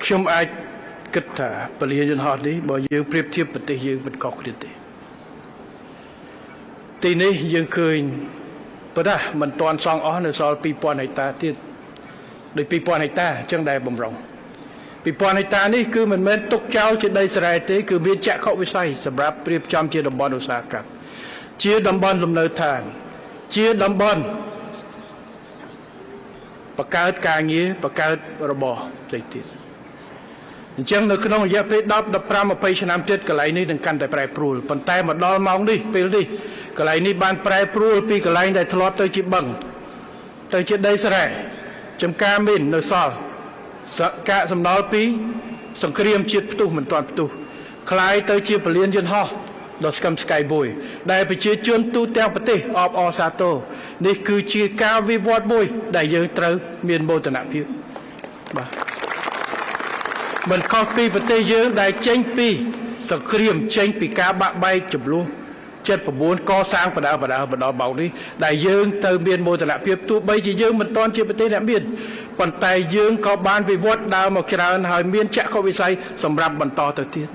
ខ្ញុំអាចគិតថាពលាយន្តហោះនេះបើយើងប្រៀបធៀបប្រទេសយើងមិនខុសគ្នាទេទីនេះយើងឃើញប៉ុន្តែមិនទាន់សង់អស់នៅសល់ 2000 ហិកតាទៀតដូច 2000 ហិកតាអញ្ចឹងដែរបំរុង 2000 ហិកតានេះគឺមិនមែនទុកចោលជាដីស្រែទេគឺមានចក្ខុវិស័យសម្រាប់ប្រៀបចំជាតំបន់ឧស្សាហកម្មជាតំបន់លំនៅឋានជាតំបន់បង្កើតការងារបង្កើតរបរផ្សេងទៀតអញ្ចឹងនៅក្នុងរយៈពេល10 15 20ឆ្នាំទៀតកន្លែងនេះនឹងកាន់តែប្រែប្រួលប៉ុន្តែមកដល់ម៉ោងនេះពេលនេះកន្លែងនេះបានប្រែប្រួលពីកន្លែងដែលធ្លាប់ទៅជាបឹងទៅជាដីស្រែចំការមាននៅសល់កាកសំណល់ពីសង្គ្រាមជាតិផ្ទុះមិនទាន់ផ្ទុះคล้ายទៅជាពលានយន្តហោះដ៏ស្កឹមស្កៃមួយដែលប្រជាជនទូទាំងប្រទេសអបអរសាទរនេះគឺជាការវិវត្តមួយដែលយើងត្រូវមានមោទនភាពបាទមិនខុសពីប្រទេសយើងដែលចេញពីសង្គ្រាមចេញពីការបាក់បែកចំនួន79កសាងបដាបដាមកដល់ម៉ោងនេះដែលយើងទៅមានមោទនភាពទោះបីជាយើងមិនទាន់ជាប្រទេសអ្នកមានប៉ុន្តែយើងក៏បានវិវត្តដើរមកច្រើនហើយមានចក្ខុវិស័យសម្រាប់បន្តទៅទៀត